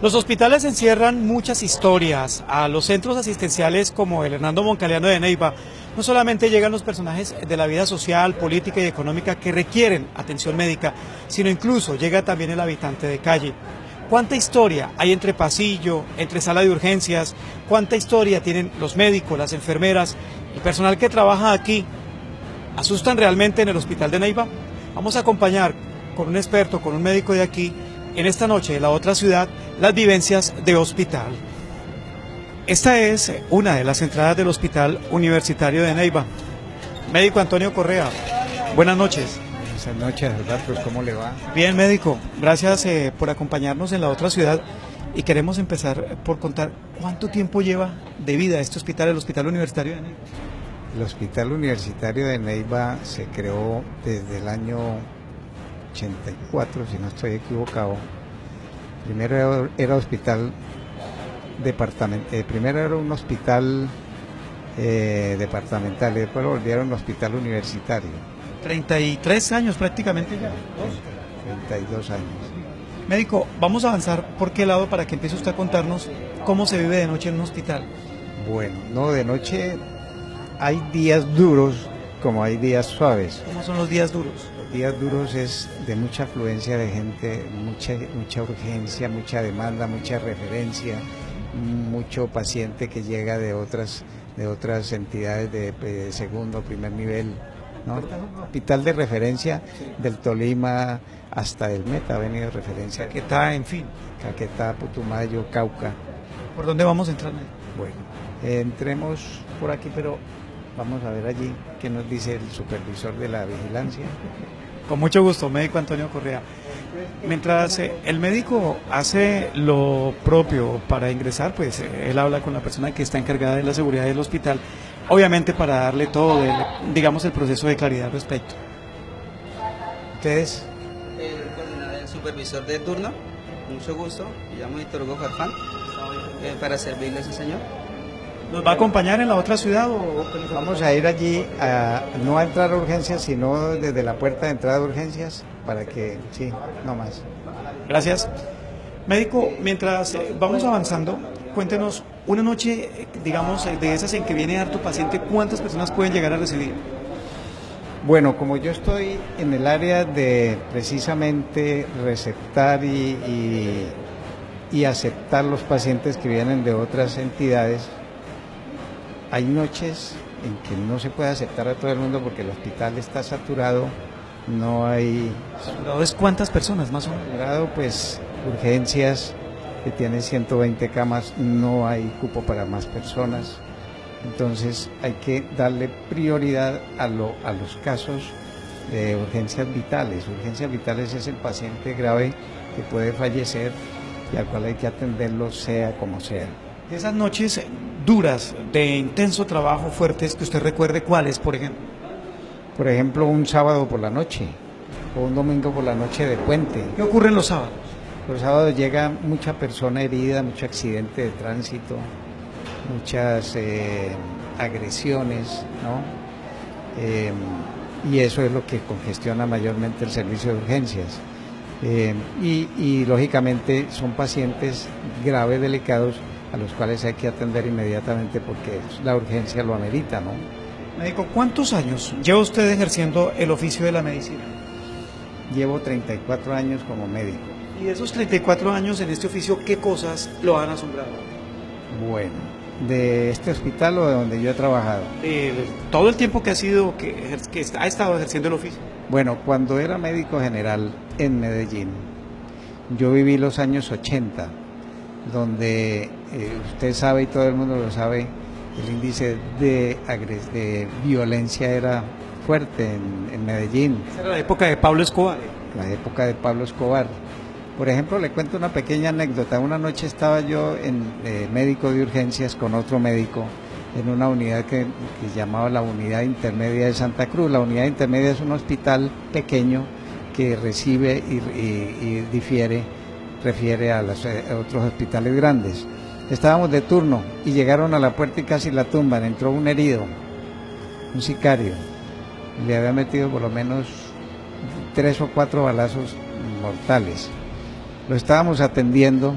Los hospitales encierran muchas historias. A los centros asistenciales como el Hernando Moncaliano de Neiva, no solamente llegan los personajes de la vida social, política y económica que requieren atención médica, sino incluso llega también el habitante de calle. ¿Cuánta historia hay entre pasillo, entre sala de urgencias? ¿Cuánta historia tienen los médicos, las enfermeras, el personal que trabaja aquí? ¿Asustan realmente en el hospital de Neiva? Vamos a acompañar con un experto, con un médico de aquí, en esta noche en la otra ciudad, las vivencias de hospital. Esta es una de las entradas del Hospital Universitario de Neiva. Médico Antonio Correa, buenas noches. Buenas noches, Alberto, ¿cómo le va? Bien, médico, gracias por acompañarnos en la otra ciudad y queremos empezar por contar cuánto tiempo lleva de vida este hospital, el Hospital Universitario de Neiva. El Hospital Universitario de Neiva se creó desde el año 84, si no estoy equivocado. Primero era hospital departamental, primero era un hospital departamental y después lo volvieron hospital universitario. 33 años prácticamente ya. 32 años. Médico, vamos a avanzar por qué lado para que empiece usted a contarnos cómo se vive de noche en un hospital. Bueno, no, de noche hay días duros como hay días suaves. ¿Cómo son los días duros? Los días duros es de mucha afluencia de gente, mucha urgencia, mucha demanda, mucha referencia, mucho paciente que llega de otras entidades de segundo, primer nivel, ¿no? Hospital de referencia del Tolima hasta el Meta ha venido de referencia. Caquetá, en fin. Caquetá, Putumayo, Cauca. ¿Por dónde vamos a entrar? Bueno, entremos por aquí, pero vamos a ver allí qué nos dice el supervisor de la vigilancia. Con mucho gusto, médico Antonio Correa. Mientras el médico hace lo propio para ingresar, pues él habla con la persona que está encargada de la seguridad del hospital, obviamente para darle todo, digamos, el proceso de claridad al respecto. ¿Ustedes? El supervisor de turno, mucho gusto, me llamo Víctor Hugo Farfán, para servirle a ese señor. ¿Nos va a acompañar en la otra ciudad o...? Vamos a ir allí, no a entrar a urgencias, sino desde la puerta de entrada de urgencias, para que, sí, no más. Gracias. Médico, mientras vamos avanzando, cuéntenos, una noche, digamos, de esas en que viene harto paciente, ¿cuántas personas pueden llegar a recibir? Bueno, como yo estoy en el área de precisamente receptar y aceptar los pacientes que vienen de otras entidades, hay noches en que no se puede aceptar a todo el mundo porque el hospital está saturado, no hay... ¿Saturado es cuántas personas más o menos? Saturado, pues, urgencias que tienen 120 camas, no hay cupo para más personas, entonces hay que darle prioridad a los casos de urgencias vitales. Urgencias vitales es el paciente grave que puede fallecer y al cual hay que atenderlo sea como sea. Esas noches duras, de intenso trabajo, fuertes, que usted recuerde, ¿cuáles, por ejemplo? Por ejemplo, un sábado por la noche o un domingo por la noche de puente. ¿Qué ocurre los sábados? Los sábados llega mucha persona herida, mucho accidente de tránsito, muchas agresiones, ¿no? Y eso es lo que congestiona mayormente el servicio de urgencias. Y lógicamente son pacientes graves, delicados, a los cuales hay que atender inmediatamente porque la urgencia lo amerita, ¿no? Médico, ¿cuántos años lleva usted ejerciendo el oficio de la medicina? Llevo 34 años como médico. Y de esos 34 años en este oficio, ¿qué cosas lo han asombrado? Bueno, ¿de este hospital o de donde yo he trabajado? Todo el tiempo que ha sido, que ha estado ejerciendo el oficio. Bueno, cuando era médico general en Medellín, yo viví los años 80, donde usted sabe y todo el mundo lo sabe, el índice de violencia era fuerte en Medellín. Esa era la época de Pablo Escobar. La época de Pablo Escobar. Por ejemplo, le cuento una pequeña anécdota. Una noche estaba yo en médico de urgencias con otro médico en una unidad que llamaba la Unidad Intermedia de Santa Cruz. La Unidad Intermedia es un hospital pequeño que recibe y refiere a los otros hospitales grandes. Estábamos de turno y llegaron a la puerta y casi la tumban. Entró un herido, un sicario. Le había metido por lo menos 3 o 4 balazos mortales. Lo estábamos atendiendo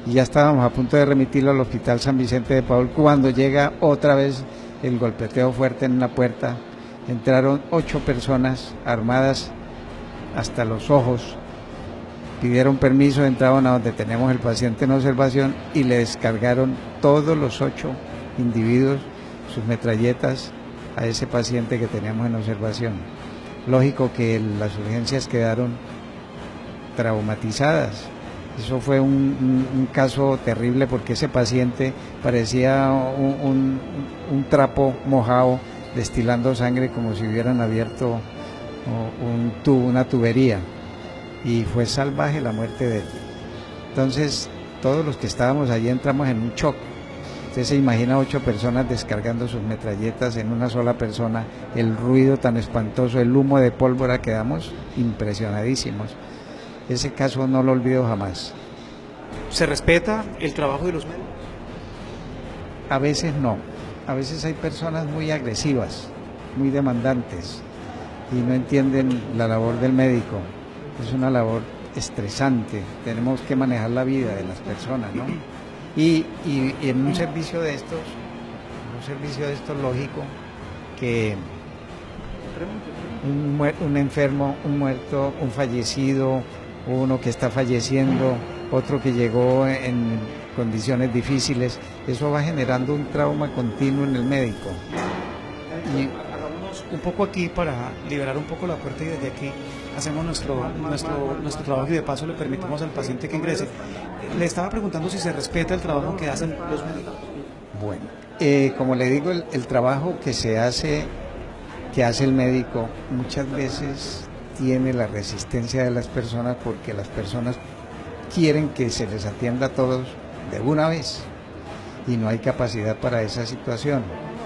y ya estábamos a punto de remitirlo al Hospital San Vicente de Paúl cuando llega otra vez el golpeteo fuerte en la puerta. Entraron 8 personas armadas hasta los ojos, pidieron permiso, entraron a donde tenemos el paciente en observación y le descargaron todos los 8 individuos sus metralletas a ese paciente que teníamos en observación. Lógico que las urgencias quedaron traumatizadas. Eso fue un caso terrible porque ese paciente parecía un trapo mojado destilando sangre como si hubieran abierto una tubería, y fue salvaje la muerte de él. Entonces todos los que estábamos allí entramos en un shock. Usted se imagina 8 personas descargando sus metralletas en una sola persona, el ruido tan espantoso, el humo de pólvora, quedamos impresionadísimos. Ese caso no lo olvido jamás. ¿Se respeta el trabajo de los médicos? A veces no, a veces hay personas muy agresivas, muy demandantes y no entienden la labor del médico. Es una labor estresante, tenemos que manejar la vida de las personas, ¿no? Y en un servicio de estos, lógico que un enfermo, un muerto, un fallecido, uno que está falleciendo, otro que llegó en condiciones difíciles, eso va generando un trauma continuo en el médico. Y hagámonos un poco aquí para liberar un poco la puerta, y desde aquí hacemos nuestro trabajo y de paso le permitimos al paciente que ingrese. Le estaba preguntando si se respeta el trabajo que hacen los médicos. Bueno, como le digo, el trabajo que hace el médico muchas veces tiene la resistencia de las personas porque las personas quieren que se les atienda a todos de una vez y no hay capacidad para esa situación.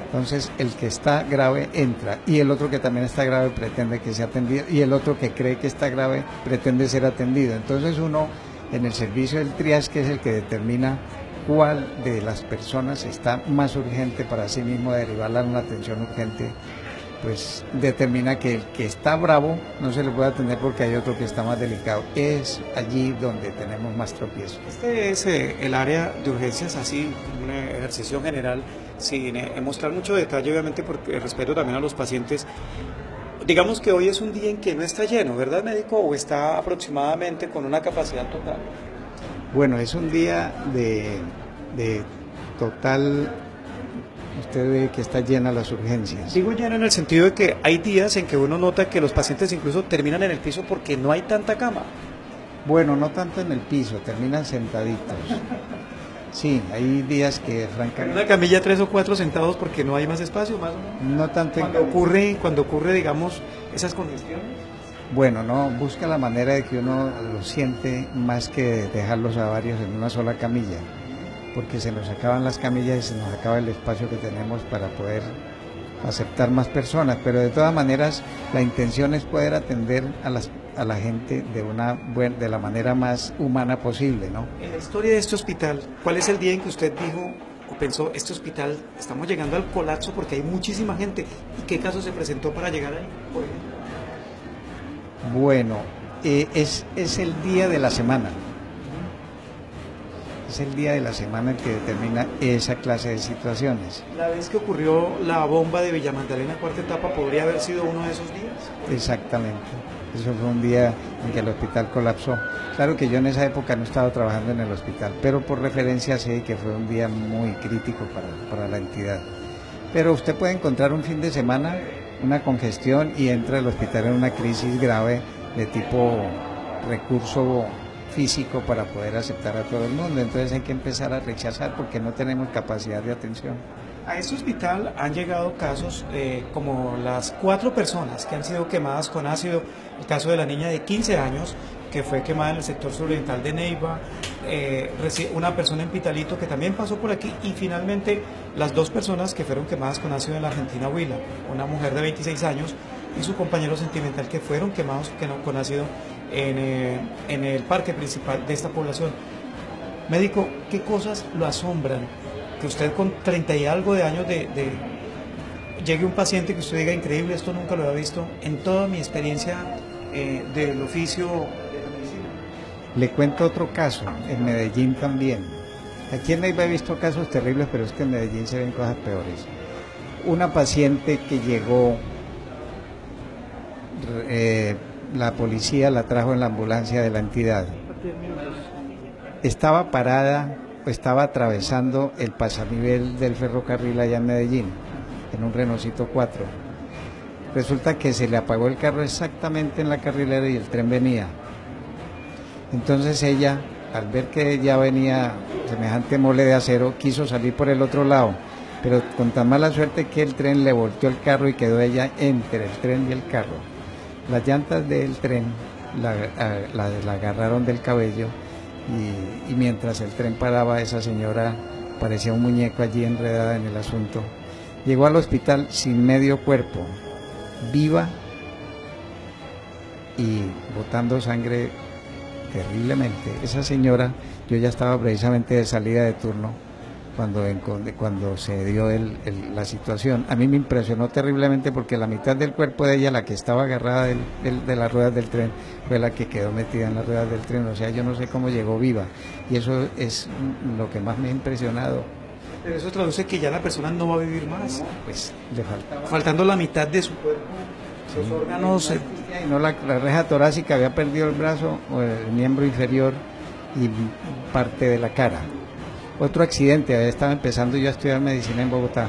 Entonces el que está grave entra y el otro que también está grave pretende que sea atendido y el otro que cree que está grave pretende ser atendido. Entonces uno en el servicio del triage, que es el que determina cuál de las personas está más urgente para sí mismo derivarla a una atención urgente, pues determina que el que está bravo no se le puede atender porque hay otro que está más delicado. Es allí donde tenemos más tropiezos. Este es el área de urgencias, así, un ejercicio general, sin mostrar mucho detalle, obviamente, porque respeto también a los pacientes. Digamos que hoy es un día en que no está lleno, ¿verdad, médico? ¿O está aproximadamente con una capacidad total? Bueno, es un día de total. Usted ve que está llena las urgencias. Digo lleno en el sentido de que hay días en que uno nota que los pacientes incluso terminan en el piso porque no hay tanta cama. Bueno, no tanto en el piso, terminan sentaditos. Sí, hay días que francamente... Una camilla 3 o 4 sentados porque no hay más espacio, más o menos. No tanto Cuando ocurre, digamos, esas condiciones. Bueno, no, busca la manera de que uno lo siente más que dejarlos a varios en una sola camilla, porque se nos acaban las camillas y se nos acaba el espacio que tenemos para poder aceptar más personas, pero de todas maneras la intención es poder atender a la gente de la manera más humana posible, ¿no? En la historia de este hospital, ¿cuál es el día en que usted dijo o pensó, este hospital, estamos llegando al colapso porque hay muchísima gente? ¿Y qué caso se presentó para llegar ahí, por ejemplo? Bueno, es el día de la semana. Es el día de la semana el que determina esa clase de situaciones. La vez que ocurrió la bomba de Villa Magdalena, cuarta etapa, ¿podría haber sido uno de esos días? Exactamente. Eso fue un día en que el hospital colapsó. Claro que yo en esa época no estaba trabajando en el hospital, pero por referencia sé que fue un día muy crítico para la entidad. Pero usted puede encontrar un fin de semana una congestión y entra el hospital en una crisis grave de tipo recurso físico para poder aceptar a todo el mundo. Entonces hay que empezar a rechazar porque no tenemos capacidad de atención. A este hospital han llegado casos como las 4 personas que han sido quemadas con ácido, el caso de la niña de 15 años que fue quemada en el sector suroriental de Neiva, una persona en Pitalito que también pasó por aquí, y finalmente las 2 personas que fueron quemadas con ácido en la Argentina Huila, una mujer de 26 años y su compañero sentimental que fueron quemados con ácido en el parque principal de esta población. Médico, ¿qué cosas lo asombran? Que usted con 30 y algo de años llegue un paciente que usted diga, increíble, esto nunca lo había visto en toda mi experiencia del oficio de la medicina. Le cuento otro caso, en Medellín también. Aquí en Neiva he visto casos terribles, pero es que en Medellín se ven cosas peores. Una paciente que llegó, la policía la trajo en la ambulancia de la entidad. Estaba parada, estaba atravesando el pasanivel del ferrocarril allá en Medellín, en un Renaultcito 4. Resulta que se le apagó el carro exactamente en la carrilera y el tren venía. Entonces ella, al ver que ya venía semejante mole de acero, quiso salir por el otro lado, pero con tan mala suerte que el tren le volteó el carro y quedó ella entre el tren y el carro. Las llantas del tren la agarraron del cabello y mientras el tren paraba, esa señora parecía un muñeco allí enredada en el asunto. Llegó al hospital sin medio cuerpo, viva y botando sangre terriblemente. Esa señora, yo ya estaba precisamente de salida de turno cuando se dio la situación. A mí me impresionó terriblemente porque la mitad del cuerpo de ella, la que estaba agarrada de las ruedas del tren, fue la que quedó metida en las ruedas del tren. O sea, yo no sé cómo llegó viva, y eso es lo que más me ha impresionado. Pero eso traduce que ya la persona no va a vivir más. Pues le faltaba, faltando la mitad de su cuerpo, sus órganos. Y no, la reja torácica, había perdido el brazo, o el miembro inferior y parte de la cara. Otro accidente, estaba empezando yo a estudiar medicina en Bogotá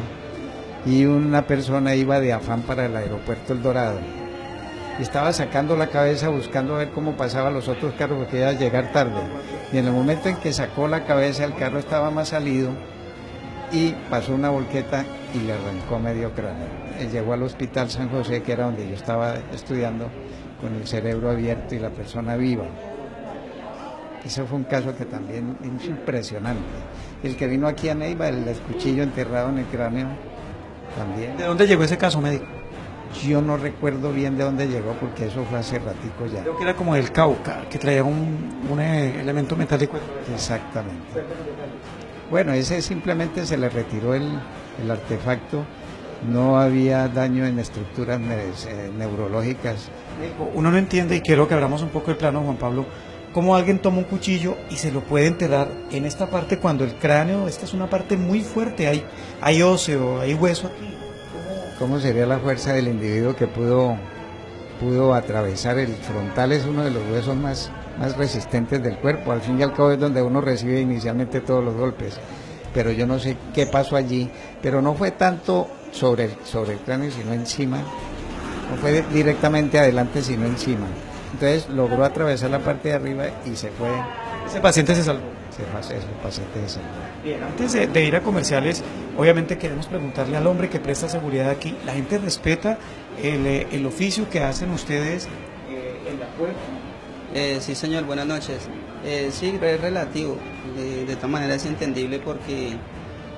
y una persona iba de afán para el aeropuerto El Dorado y estaba sacando la cabeza buscando a ver cómo pasaban los otros carros porque iba a llegar tarde, y en el momento en que sacó la cabeza el carro estaba más salido y pasó una volqueta y le arrancó medio cráneo. Él llegó al hospital San José, que era donde yo estaba estudiando, con el cerebro abierto y la persona viva. Ese fue un caso que también es impresionante. El que vino aquí a Neiva, el cuchillo enterrado en el cráneo, también. ¿De dónde llegó ese caso, médico? Yo no recuerdo bien de dónde llegó porque eso fue hace ratico ya. Creo que era como del Cauca, que traía un elemento metálico. Exactamente. Bueno, ese simplemente se le retiró el artefacto, no había daño en estructuras neurológicas. Uno no entiende, y quiero que abramos un poco el plano, Juan Pablo, cómo alguien toma un cuchillo y se lo puede enterrar en esta parte cuando el cráneo, esta es una parte muy fuerte, hay óseo, hay hueso aquí. ¿Cómo sería la fuerza del individuo que pudo atravesar el frontal? Es uno de los huesos más resistentes del cuerpo, al fin y al cabo es donde uno recibe inicialmente todos los golpes, pero yo no sé qué pasó allí, pero no fue tanto sobre el cráneo sino encima, no fue directamente adelante sino encima. Entonces logró atravesar la parte de arriba y se fue. Ese paciente se salvó. Ese paciente se salvó. Bien, antes de ir a comerciales, obviamente queremos preguntarle al hombre que presta seguridad aquí. ¿La gente respeta el oficio que hacen ustedes en la puerta? Sí, señor, buenas noches. Sí, es relativo. De todas maneras es entendible porque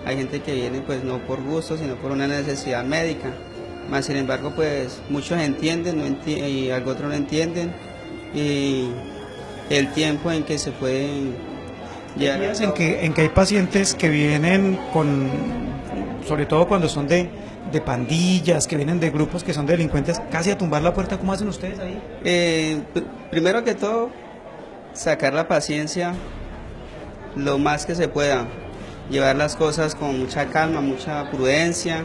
hay gente que viene pues no por gusto, sino por una necesidad médica. Más sin embargo, pues muchos entienden y algo otros no entienden, y el tiempo en que se pueden llegar En que hay pacientes que vienen sobre todo cuando son de pandillas, que vienen de grupos que son delincuentes, casi a tumbar la puerta. ¿Cómo hacen ustedes ahí? Primero que todo, sacar la paciencia lo más que se pueda, llevar las cosas con mucha calma, mucha prudencia.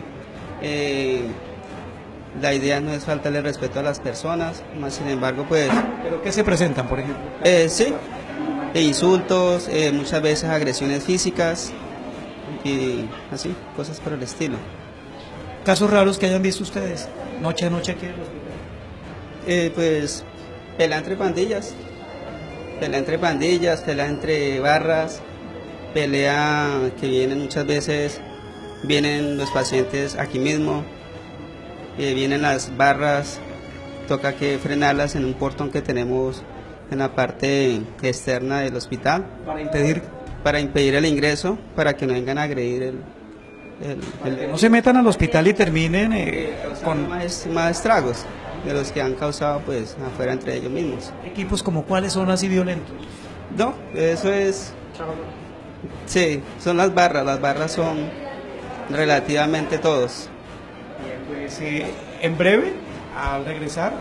La idea no es faltarle respeto a las personas, más sin embargo, pues... ¿Pero qué se presentan, por ejemplo? Sí, insultos, muchas veces agresiones físicas y así, cosas por el estilo. ¿Casos raros que hayan visto ustedes noche a noche aquí en el hospital? Pues pelea entre pandillas, pelea entre barras, pelea que muchas veces vienen los pacientes aquí mismo. Vienen las barras, toca que frenarlas en un portón que tenemos en la parte externa del hospital. Para impedir el ingreso, para que no vengan a agredir Que no se metan al hospital y terminen con más estragos de los que han causado pues afuera entre ellos mismos. Equipos como cuáles son así violentos. No, eso es... Sí, son las barras son relativamente todos. Pues, en breve, al regresar,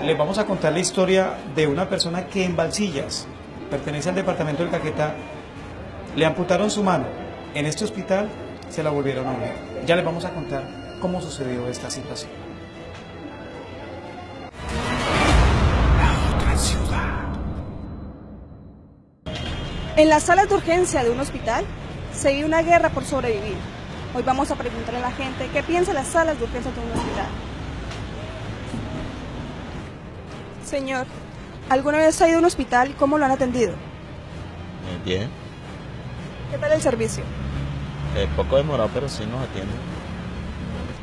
les vamos a contar la historia de una persona que en Balsillas pertenece al departamento del Caquetá, le amputaron su mano. En este hospital se la volvieron a unir. Ya les vamos a contar cómo sucedió esta situación. La otra ciudad. En las salas de urgencia de un hospital se vive una guerra por sobrevivir. Hoy vamos a preguntarle a la gente qué piensa de las salas de urgencia de un hospital. Señor, ¿alguna vez ha ido a un hospital y cómo lo han atendido? Bien, ¿Qué tal el servicio? poco demorado, pero sí nos atienden.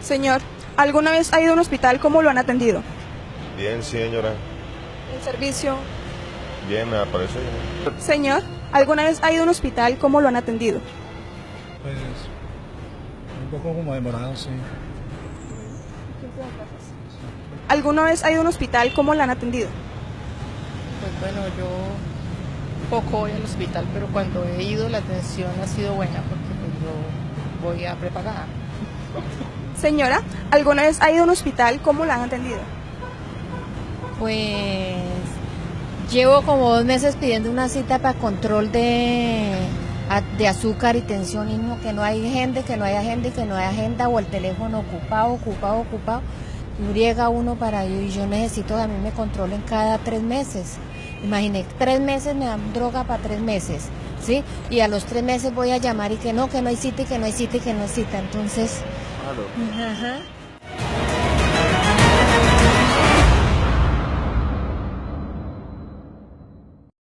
Señor, ¿alguna vez ha ido a un hospital? ¿Cómo lo han atendido? Bien, sí, señora. ¿El servicio? Bien, me parece bien. Señor, ¿alguna vez ha ido a un hospital? ¿Cómo lo han atendido? Pues un poco como demorado, sí. ¿Alguna vez ha ido a un hospital? ¿Cómo lo han atendido? Pues bueno, yo poco voy al hospital, pero cuando he ido la atención ha sido buena porque pues, yo voy a prepagada. Señora, ¿alguna vez ha ido a un hospital? ¿Cómo la han atendido? Pues llevo como 2 meses pidiendo una cita para control de azúcar y tensión y no, que no hay gente, que no hay agenda y que no hay agenda o el teléfono ocupado. Y llega uno para ello y yo necesito que a mí me controlen cada 3 meses. Imaginé, 3 meses me dan droga para 3 meses, ¿sí? Y a los 3 meses voy a llamar y que no hay cita y que no hay cita y que no hay cita. Entonces, Aló. ajá.